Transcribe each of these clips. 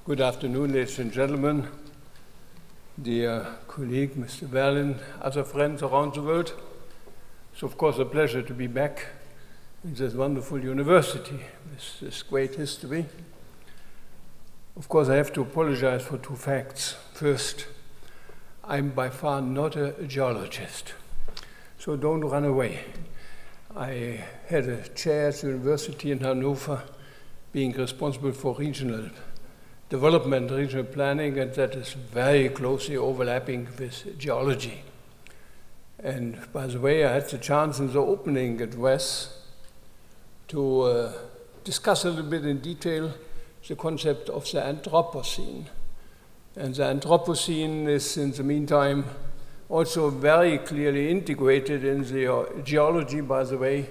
Good afternoon, ladies and gentlemen, dear colleague, Mr. Verlin, other friends around the world. It's of course a pleasure to be back in this wonderful university with this great history. Of course, I have to apologize for two facts. First, I'm by far not a geologist, so don't run away. I had a chair at the university in Hanover, being responsible for regional development, regional planning, and that is very closely overlapping with geology. And by the way, I had the chance in the opening address to discuss a little bit in detail the concept of the Anthropocene. And the Anthropocene is, in the meantime, also very clearly integrated in the geology, by the way.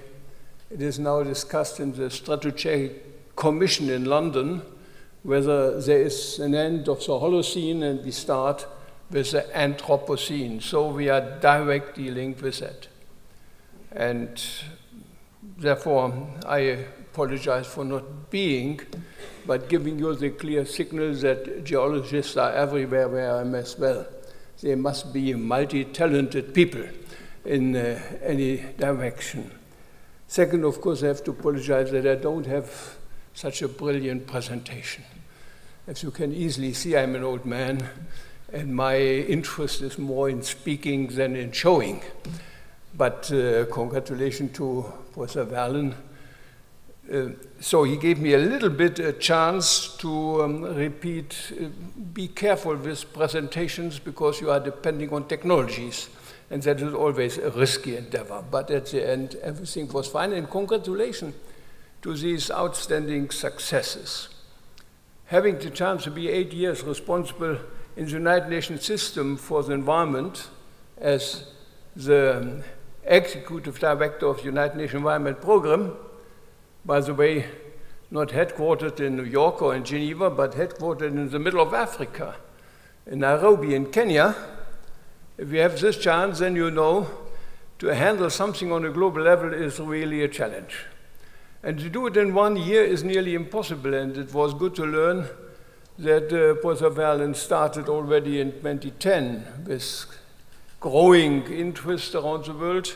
It is now discussed in the Stratospheric Commission in London, whether there is an end of the Holocene and we start with the Anthropocene. So we are directly linked with that. And therefore, I apologize for not being, but giving you the clear signal that geologists are everywhere where I am as well. They must be multi-talented people in any direction. Second, of course, I have to apologize that I don't have such a brilliant presentation. As you can easily see, I'm an old man, and my interest is more in speaking than in showing. But congratulations to Professor Verlin. So he gave me a little bit a chance to repeat, be careful with presentations because you are depending on technologies, and that is always a risky endeavor. But at the end, everything was fine, and congratulations to these outstanding successes. Having the chance to be 8 years responsible in the United Nations system for the environment as the executive director of the United Nations Environment Program, by the way, not headquartered in New York or in Geneva, but headquartered in the middle of Africa, in Nairobi in Kenya. If you have this chance, then you know to handle something on a global level is really a challenge. And to do it in 1 year is nearly impossible, and it was good to learn that Professor Verlin started already in 2010 with growing interest around the world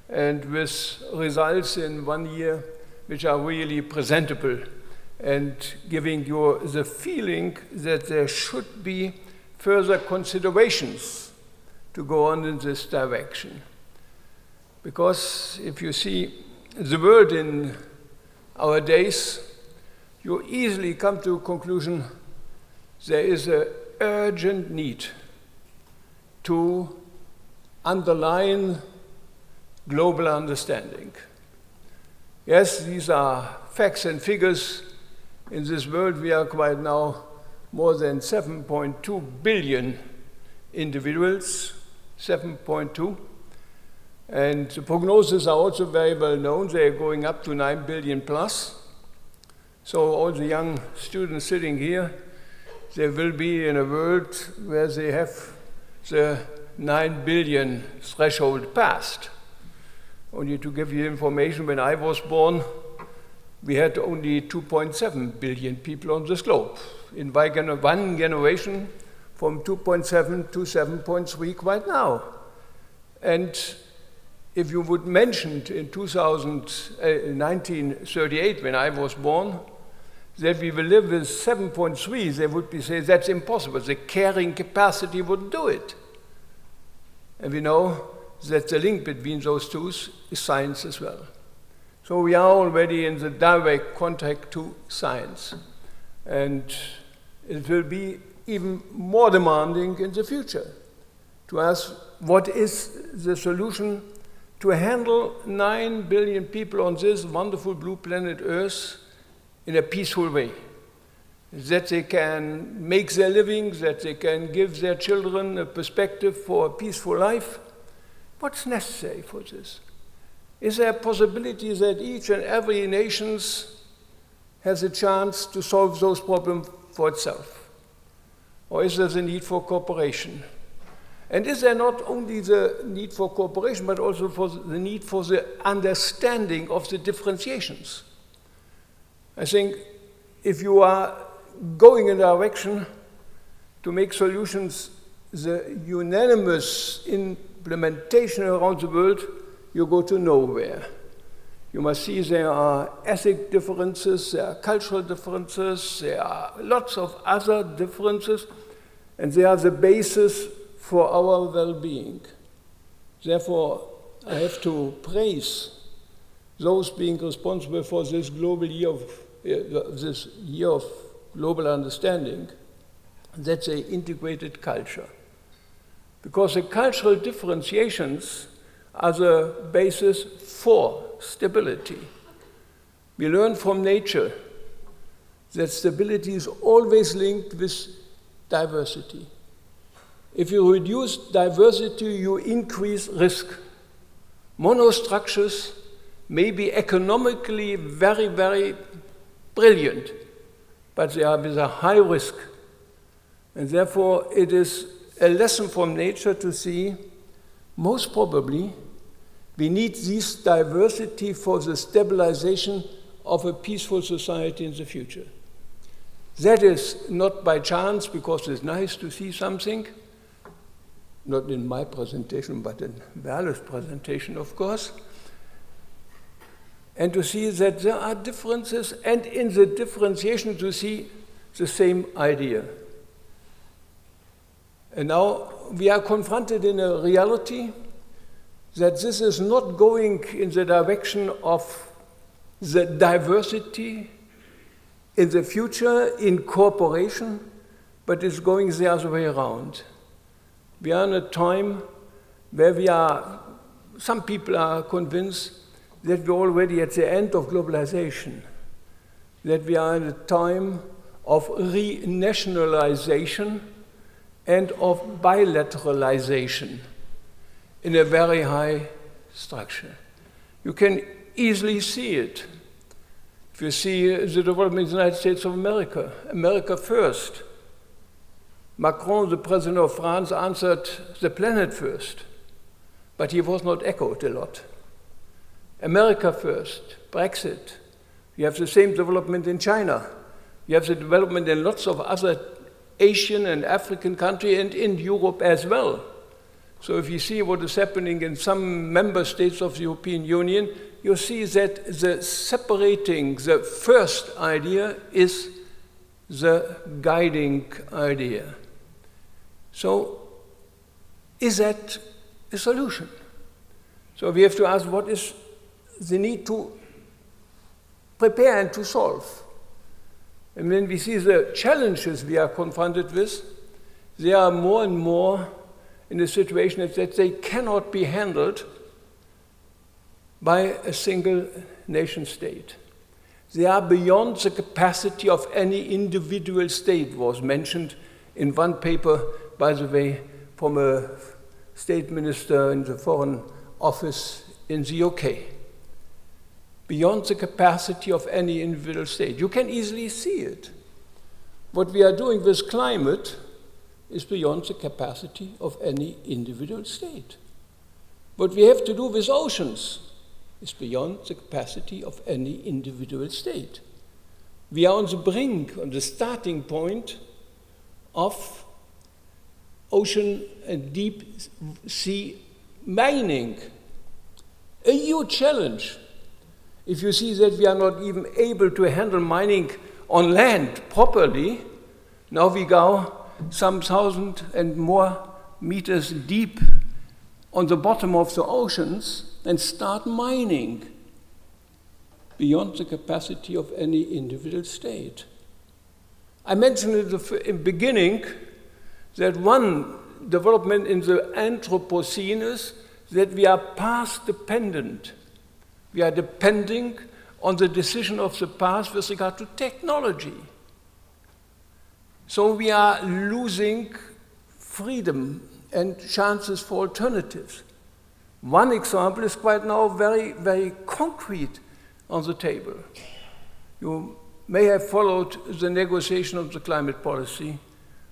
and with results in 1 year which are really presentable and giving you the feeling that there should be further considerations to go on in this direction. Because if you see the world in our days, you easily come to a conclusion there is an urgent need to underline global understanding. Yes, these are facts and figures. In this world, we are quite now more than 7.2 billion individuals, 7.2. And the prognoses are also very well known. They are going up to 9 billion plus. So all the young students sitting here, they will be in a world where they have the 9 billion threshold passed. Only to give you information, when I was born, we had only 2.7 billion people on this globe. In one generation, from 2.7 to 7.3 right now. And if you would mention in 1938, when I was born, that we will live with 7.3, they would be saying that's impossible. The carrying capacity wouldn't do it. And we know that the link between those two is science as well. So we are already in the direct contact to science. And it will be even more demanding in the future to ask what is the solution to handle 9 billion people on this wonderful blue planet Earth in a peaceful way, that they can make their living, that they can give their children a perspective for a peaceful life. What's necessary for this? Is there a possibility that each and every nation has a chance to solve those problems for itself? Or is there the need for cooperation? And is there not only the need for cooperation, but also for the need for the understanding of the differentiations? I think if you are going in a direction to make solutions the unanimous implementation around the world, you go to nowhere. You must see there are ethnic differences, there are cultural differences, there are lots of other differences, and they are the basis for our well-being. Therefore, I have to praise those being responsible for this global year of global understanding, that they integrated culture. Because the cultural differentiations are the basis for stability. We learn from nature that stability is always linked with diversity. If you reduce diversity, you increase risk. Monostructures may be economically very, very brilliant, but they are with a high risk. And therefore, it is a lesson from nature to see, most probably, we need this diversity for the stabilization of a peaceful society in the future. That is not by chance, because it's nice to see something, not in my presentation, but in Werle's presentation, of course, and to see that there are differences, and in the differentiation to see the same idea. And now we are confronted in a reality that this is not going in the direction of the diversity in the future in cooperation, but is going the other way around. We are in a time where some people are convinced that we're already at the end of globalization, that we are in a time of renationalization and of bilateralization in a very high structure. You can easily see it. If you see the development in the United States of America, America first. Macron, the president of France, answered the planet first, but he was not echoed a lot. America first, Brexit. You have the same development in China. You have the development in lots of other Asian and African countries, and in Europe as well. So if you see what is happening in some member states of the European Union, you see that the separating, the first idea is the guiding idea. So is that a solution? So we have to ask, what is the need to prepare and to solve? And when we see the challenges we are confronted with, they are more and more in a situation that they cannot be handled by a single nation state. They are beyond the capacity of any individual state, was mentioned in one paper, by the way, from a state minister in the Foreign Office in the UK. Beyond the capacity of any individual state. You can easily see it. What we are doing with climate is beyond the capacity of any individual state. What we have to do with oceans is beyond the capacity of any individual state. We are on the brink, on the starting point of ocean and deep sea mining. A huge challenge. If you see that we are not even able to handle mining on land properly, now we go some 1,000 and more meters deep on the bottom of the oceans and start mining beyond the capacity of any individual state. I mentioned in the beginning that one development in the Anthropocene is that we are past dependent. We are depending on the decision of the past with regard to technology. So we are losing freedom and chances for alternatives. One example is quite now very, very concrete on the table. You may have followed the negotiation of the climate policy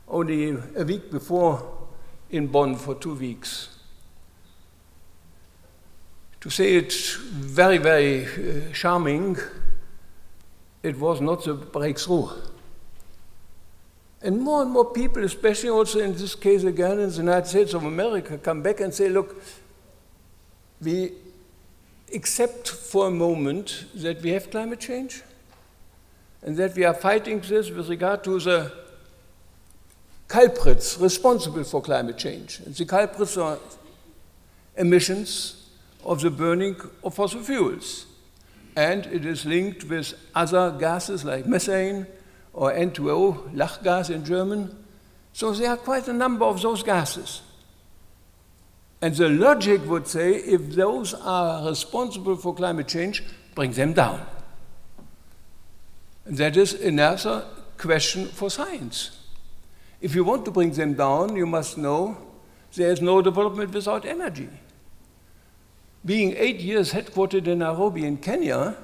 only a week before in Bonn for 2 weeks. To say it very, very charming, it was not the breakthrough. And more people, especially also in this case again in the United States of America, come back and say, look, we accept for a moment that we have climate change and that we are fighting this with regard to the culprits responsible for climate change. And the culprits are emissions of the burning of fossil fuels. And it is linked with other gases like methane or N2O, Lachgas in German. So there are quite a number of those gases. And the logic would say, if those are responsible for climate change, bring them down. And that is another question for science. If you want to bring them down, you must know there is no development without energy. Being 8 years headquartered in Nairobi in Kenya,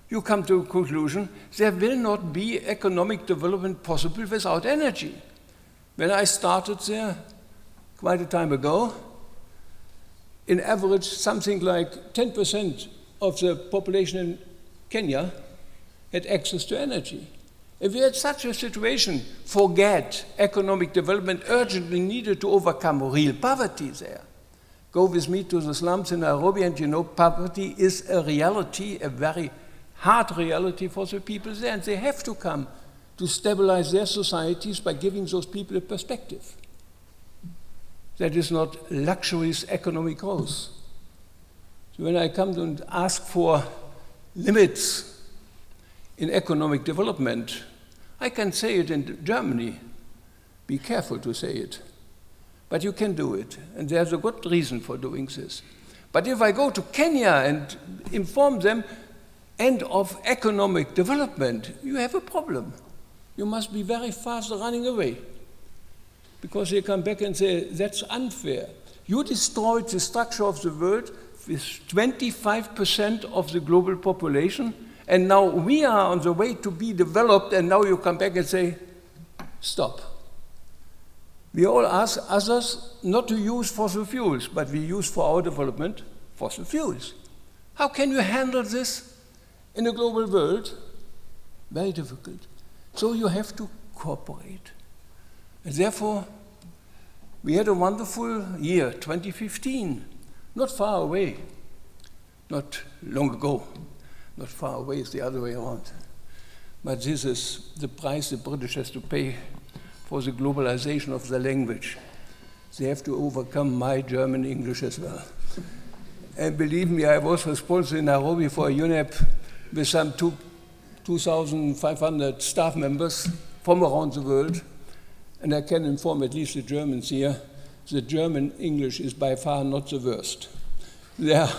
you come to a conclusion, there will not be economic development possible without energy. When I started there quite a time ago, in average, something like 10% of the population in Kenya had access to energy. If we had such a situation, forget economic development urgently needed to overcome real poverty there. Go with me to the slums in Nairobi and you know poverty is a reality, a very hard reality for the people there, and they have to come to stabilize their societies by giving those people a perspective. That is not luxurious economic growth. So when I come and ask for limits in economic development, I can say it in Germany. Be careful to say it. But you can do it, and there's a good reason for doing this. But if I go to Kenya and inform them, end of economic development, you have a problem. You must be very fast running away. Because they come back and say, that's unfair. You destroyed the structure of the world with 25% of the global population, and now we are on the way to be developed, and now you come back and say, stop. We all ask others not to use fossil fuels, but we use for our development fossil fuels. How can you handle this in a global world? Very difficult. So you have to cooperate. And therefore, we had a wonderful year, 2015, not far away, not long ago. Not far away, it's the other way around. But this is the price the British has to pay for the globalization of the language. They have to overcome my German English as well. And believe me, I was responsible in Nairobi for UNEP with some 2,500 staff members from around the world. And I can inform at least the Germans here, the German English is by far not the worst. There are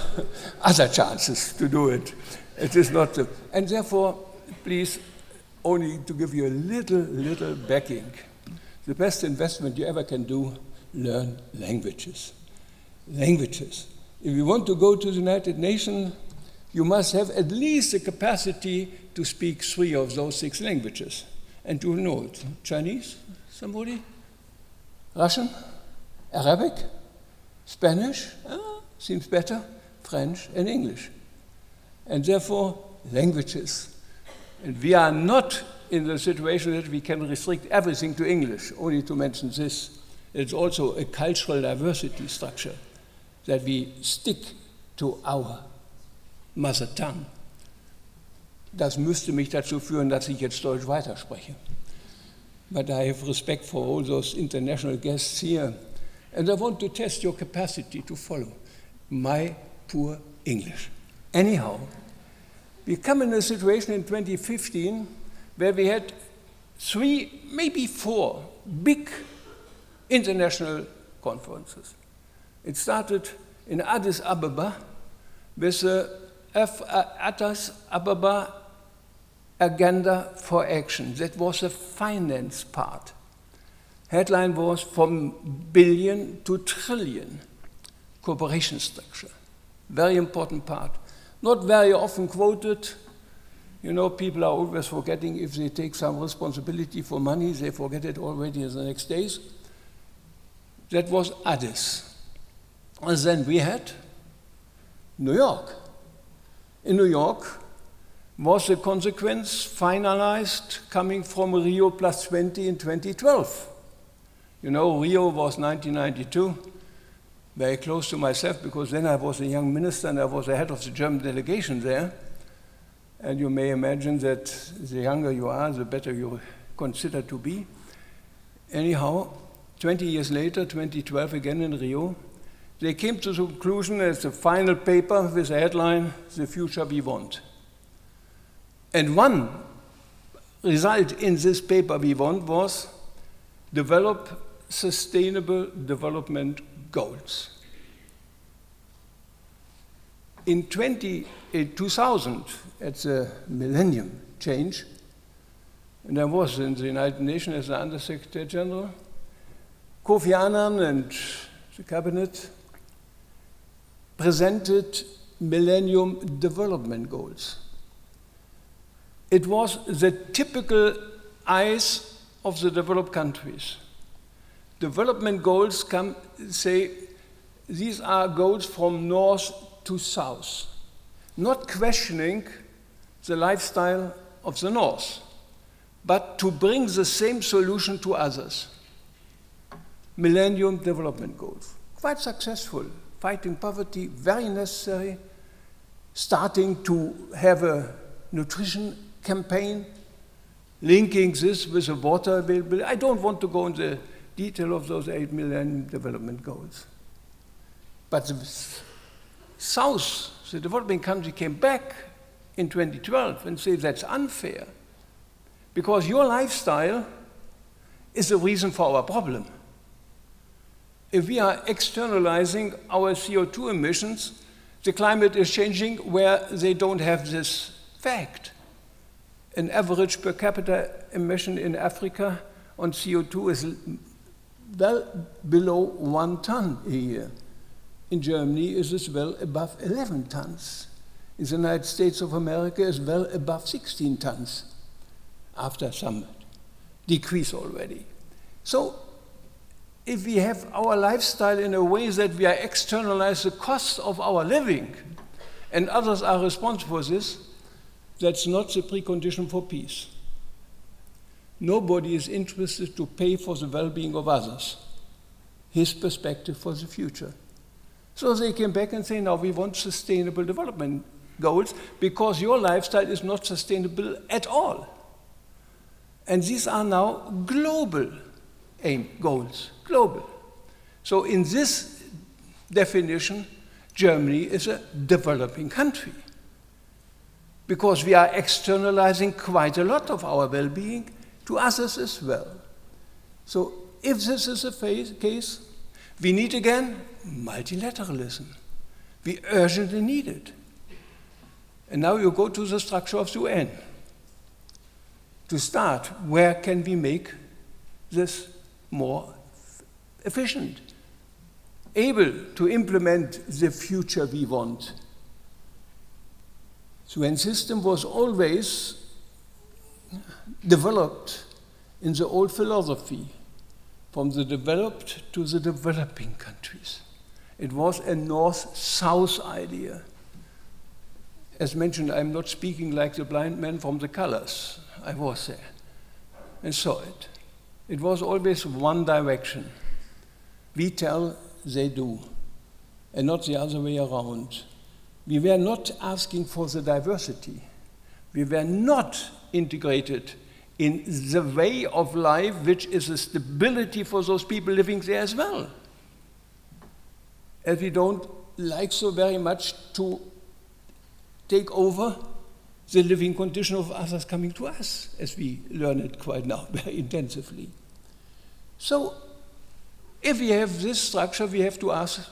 other chances to do it. It is not the, and therefore, please, only to give you a little backing. The best investment you ever can do, learn languages. Languages. If you want to go to the United Nations, you must have at least the capacity to speak 3 of those 6 languages. And you know it. Chinese, somebody? Russian? Arabic? Spanish? Seems better. French and English. And therefore, languages. And we are not in the situation that we can restrict everything to English, only to mention this. It's also a cultural diversity structure, that we stick to our mother tongue. Das müsste mich dazu führen, dass ich jetzt Deutsch weiterspreche. But I have respect for all those international guests here, and I want to test your capacity to follow my poor English. Anyhow, we come in a situation in 2015 where we had 3, maybe 4 big international conferences. It started in Addis Ababa with the Addis Ababa Agenda for Action. That was the finance part. Headline was from billion to trillion cooperation structure. Very important part. Not very often quoted. You know, people are always forgetting if they take some responsibility for money, they forget it already in the next days. That was Addis. And then we had New York. In New York, was a consequence finalized coming from Rio plus 20 in 2012. You know, Rio was 1992, very close to myself, because then I was a young minister and I was the head of the German delegation there. And you may imagine that the younger you are, the better you consider to be. Anyhow, 20 years later, 2012, again in Rio, they came to the conclusion as the final paper with the headline, "The Future We Want." And one result in this paper we want was develop sustainable development goals. In 2000, at the millennium change, and I was in the United Nations as the Under Secretary General, Kofi Annan and the cabinet presented Millennium Development Goals. It was the typical eyes of the developed countries. Development goals say these are goals from north to south, not questioning the lifestyle of the north, but to bring the same solution to others. Millennium Development Goals, quite successful. Fighting poverty, very necessary. Starting to have a nutrition campaign, linking this with the water availability. I don't want to go into the detail of those 8 Millennium Development Goals. But the South, the developing country, came back in 2012 and said that's unfair because your lifestyle is the reason for our problem. If we are externalizing our CO2 emissions, the climate is changing where they don't have this fact. An average per capita emission in Africa on CO2 is well below 1 ton a year. In Germany, it is well above 11 tons. In the United States of America, it is well above 16 tons after some decrease already. So, if we have our lifestyle in a way that we are externalize the costs of our living and others are responsible for this, that's not the precondition for peace. Nobody is interested to pay for the well-being of others, his perspective for the future. So they came back and say, now we want sustainable development goals because your lifestyle is not sustainable at all. And these are now global goals, global. So in this definition, Germany is a developing country because we are externalizing quite a lot of our well-being to others as well. So if this is the case, we need again multilateralism. We urgently need it. And now you go to the structure of the UN. To start, where can we make this more efficient, able to implement the future we want? The UN system was always developed in the old philosophy, from the developed to the developing countries. It was a north-south idea. As mentioned, I'm not speaking like the blind man from the colors. I was there and saw it. It was always one direction. We tell, they do, and not the other way around. We were not asking for the diversity. We were not integrated in the way of life which is a stability for those people living there as well. As we don't like so very much to take over the living condition of others coming to us, as we learn it quite now very intensively. So, if we have this structure, we have to ask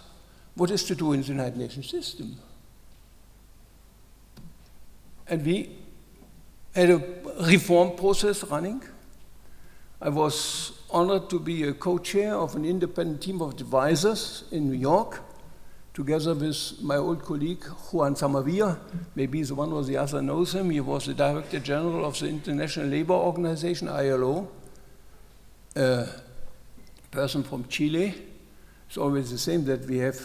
what is to do in the United Nations system. And we had a reform process running. I was honored to be a co-chair of an independent team of advisors in New York, together with my old colleague, Juan Samavia. Maybe the one or the other knows him. He was the Director General of the International Labour Organization, ILO, a person from Chile. It's always the same that we have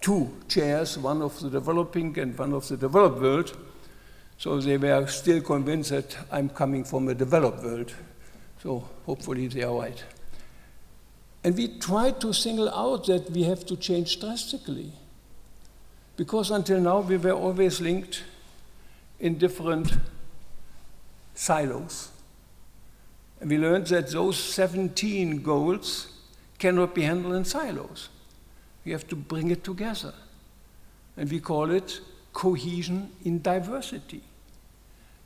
two chairs, one of the developing and one of the developed world. So they were still convinced that I'm coming from a developed world. So hopefully they are right. And we tried to single out that we have to change drastically. Because until now we were always linked in different silos. And we learned that those 17 goals cannot be handled in silos. We have to bring it together. And we call it cohesion in diversity.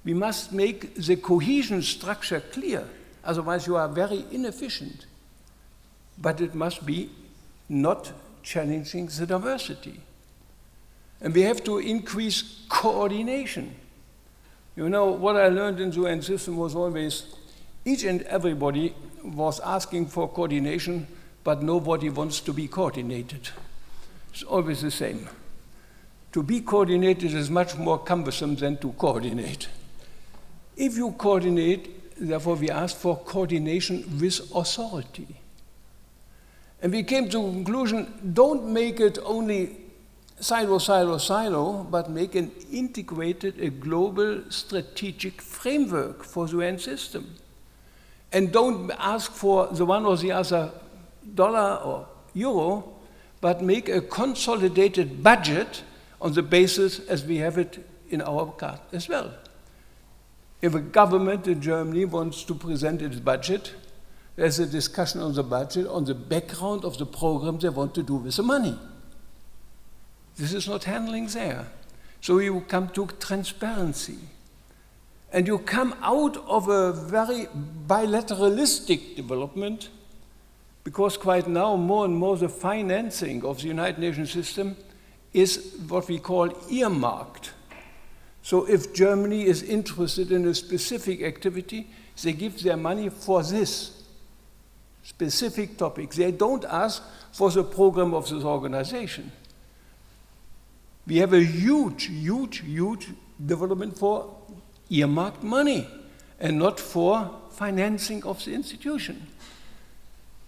We must make the cohesion structure clear, otherwise you are very inefficient. But it must be not challenging the diversity. And we have to increase coordination. You know, what I learned in the UN system was always each and everybody was asking for coordination, but nobody wants to be coordinated. It's always the same. To be coordinated is much more cumbersome than to coordinate. If you coordinate, therefore we ask for coordination with authority. And we came to the conclusion, don't make it only silo, silo, silo, but make an integrated, a global strategic framework for the UN system. And don't ask for the one or the other dollar or euro, but make a consolidated budget on the basis as we have it in our card as well. If a government in Germany wants to present its budget, there's a discussion on the budget on the background of the program they want to do with the money. This is not handling there. So you come to transparency. And you come out of a very bilateralistic development, because quite now more and more the financing of the United Nations system is what we call earmarked. So if Germany is interested in a specific activity, they give their money for this specific topic. They don't ask for the program of this organization. We have a huge, huge, huge development for earmarked money and not for financing of the institution.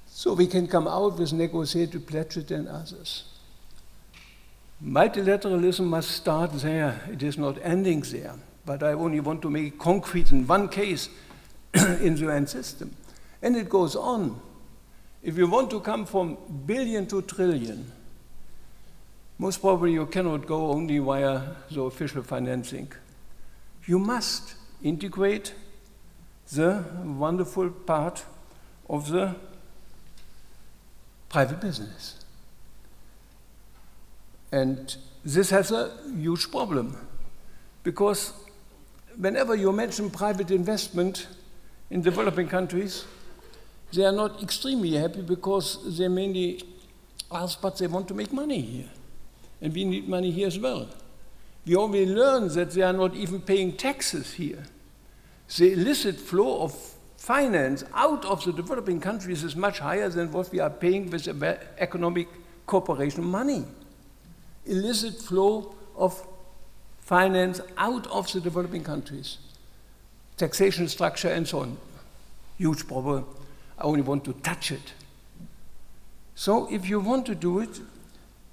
So we can come out with negotiated pledges and others. Multilateralism must start there. It is not ending there. But I only want to make it concrete in one case in the UN system. And it goes on. If you want to come from billion to trillion, most probably you cannot go only via the official financing. You must integrate the wonderful part of the private business. And this has a huge problem, because whenever you mention private investment in developing countries, they are not extremely happy because they mainly ask, but they want to make money here. And we need money here as well. We already learned that they are not even paying taxes here. The illicit flow of finance out of the developing countries is much higher than what we are paying with economic cooperation money. Illicit flow of finance out of the developing countries. Taxation structure and so on. Huge problem. I only want to touch it. So if you want to do it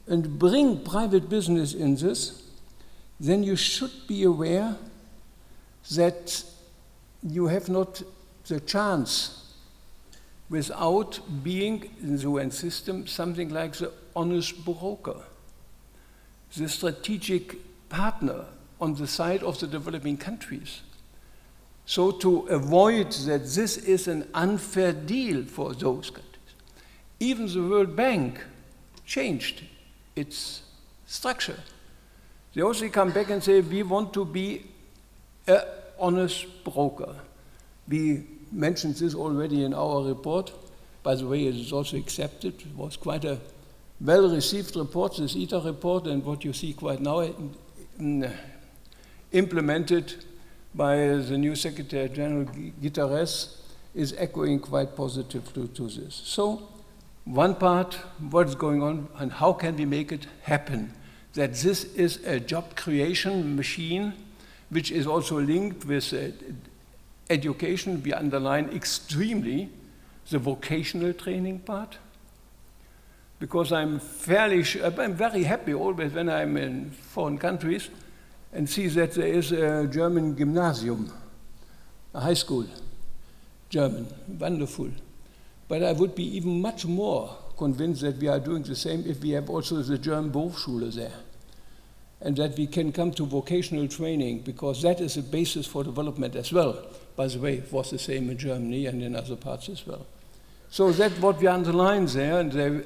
and bring private business in this, then you should be aware that you have not the chance, without being in the UN system, something like the honest broker, the strategic partner on the side of the developing countries. So to avoid that this is an unfair deal for those countries. Even the World Bank changed its structure. They also come back and say, we want to be an honest broker. We mentioned this already in our report. By the way, it is also accepted. It was quite a well-received report, this ITA report, and what you see quite now implemented by the new Secretary General Guterres is echoing quite positively to this. So, one part, what's going on and how can we make it happen? That this is a job creation machine, which is also linked with education. We underline extremely the vocational training part, because I'm very happy always when I'm in foreign countries. and see that there is a German gymnasium, a high school, German, wonderful. But I would be even much more convinced that we are doing the same if we have also the German Berufsschule there, and that we can come to vocational training, because that is a basis for development as well. By the way, it was the same in Germany and in other parts as well. So that's what we underline there, and they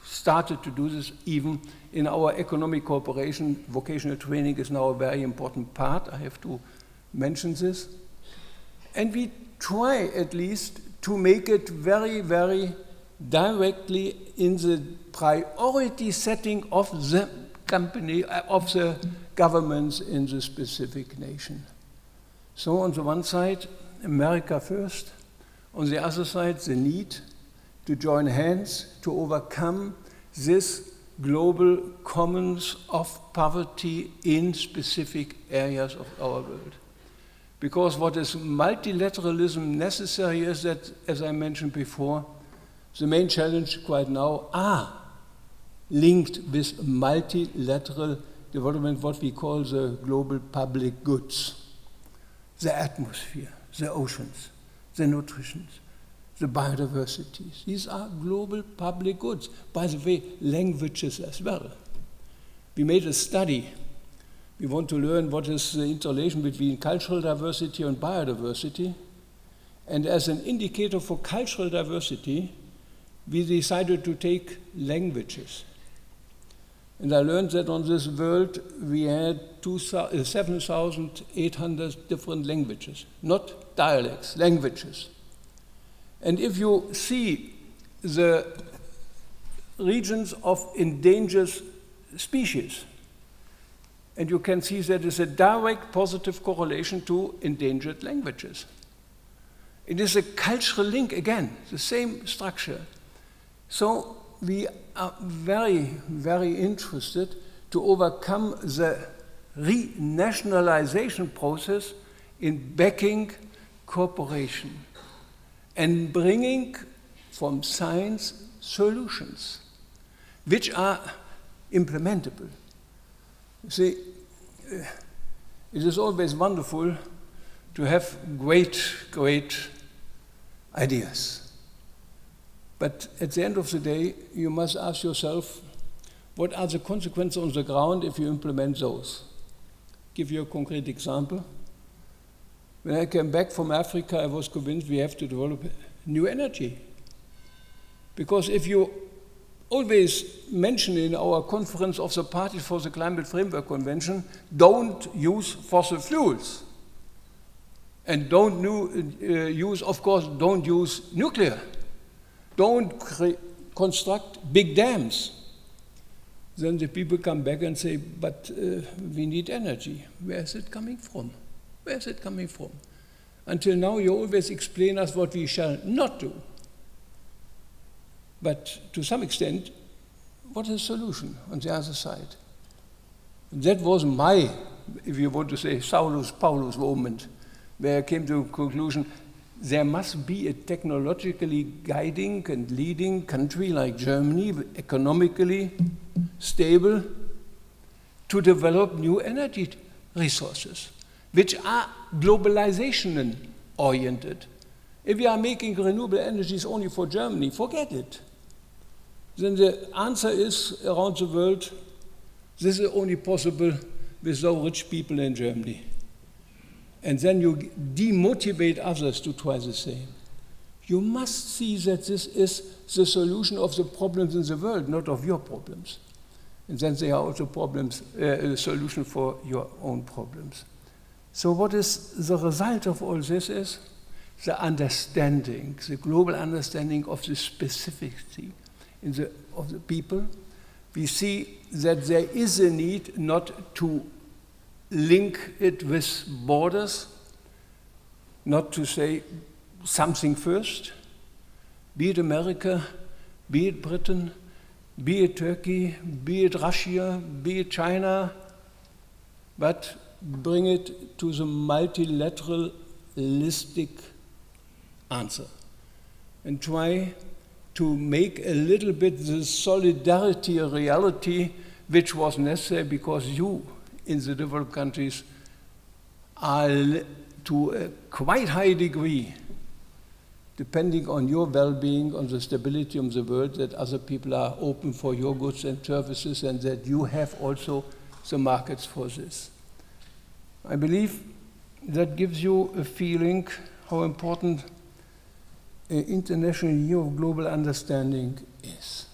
started to do this even in our economic cooperation. Vocational training is now a very important part. I have to mention this. And we try at least to make it very, very directly in the priority setting of the company, of the governments in the specific nation. So on the one side, America first. On the other side, the need to join hands to overcome this global commons of poverty in specific areas of our world. Because what is multilateralism necessary is that, as I mentioned before, the main challenge quite now are linked with multilateral development, what we call the global public goods. The atmosphere, the oceans, the nutrition, the biodiversity. These are global public goods. By the way, languages as well. We made a study. We want to learn what is the interrelation between cultural diversity and biodiversity. And as an indicator for cultural diversity, we decided to take languages. And I learned that on this world we had 7,800 different languages, not dialects, languages. And if you see the regions of endangered species, and you can see that is a direct positive correlation to endangered languages. It is a cultural link again, the same structure. So we are very, very interested to overcome the renationalization process in backing cooperation and bringing from science solutions which are implementable. You see, it is always wonderful to have great, great ideas. But at the end of the day, you must ask yourself, what are the consequences on the ground if you implement those? Give you a concrete example. When I came back from Africa, I was convinced we have to develop new energy. Because if you always mention in our conference of the parties for the Climate Framework Convention, don't use fossil fuels. And don't use, of course, don't use nuclear. Don't construct big dams. Then the people come back and say, but we need energy. Where is it coming from? Where is it coming from? Until now, you always explain us what we shall not do. But to some extent, what is the solution on the other side? And that was my, if you want to say, Saulus-Paulus moment, where I came to a conclusion, there must be a technologically guiding and leading country like Germany, economically stable, to develop new energy resources, which are globalization oriented. If we are making renewable energies only for Germany, forget it. Then the answer is, around the world, this is only possible with so rich people in Germany. And then you demotivate others to try the same. You must see that this is the solution of the problems in the world, not of your problems. And then they are also problems, a solution for your own problems. So what is the result of all this is the understanding, the global understanding of the specificity of the people. We see that there is a need not to link it with borders, not to say something first, be it America, be it Britain, be it Turkey, be it Russia, be it China, but bring it to the multilateralistic answer and try to make a little bit the solidarity a reality which was necessary because you in the developed countries are to a quite high degree depending on your well-being, on the stability of the world, that other people are open for your goods and services, and that you have also the markets for this. I believe that gives you a feeling how important an international year of global understanding is.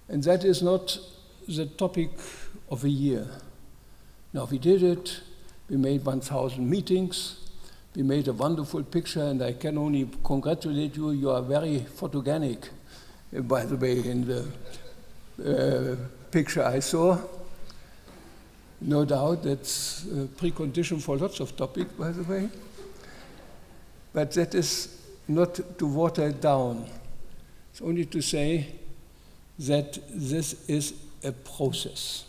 And that is not the topic of a year. Now, we did it, we made 1,000 meetings, we made a wonderful picture, and I can only congratulate you. You are very photogenic, by the way, in the picture I saw. No doubt that's a precondition for lots of topics, by the way. But that is not to water it down. It's only to say that this is a process.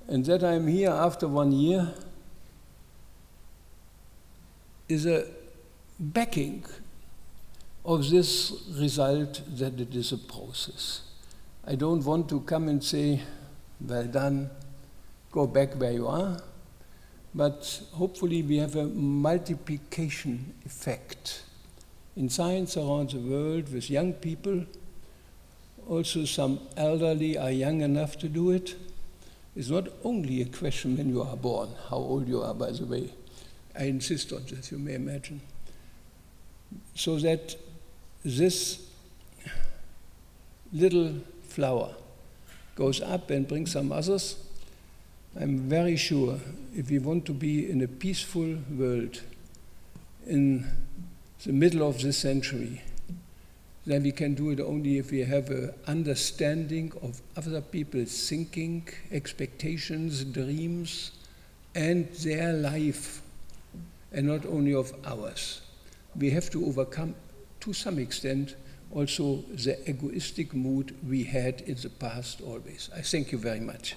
And that I'm here after 1 year is a backing of this result that it is a process. I don't want to come and say, well done, go back where you are, but hopefully we have a multiplication effect in science around the world with young people. Also some elderly are young enough to do it. It's not only a question when you are born, how old you are, by the way. I insist on this, you may imagine. So that this little flower goes up and brings some others. I'm very sure if we want to be in a peaceful world in the middle of this century, then we can do it only if we have an understanding of other people's thinking, expectations, dreams, and their life, and not only of ours. We have to overcome, to some extent, also the egoistic mood we had in the past always. I thank you very much.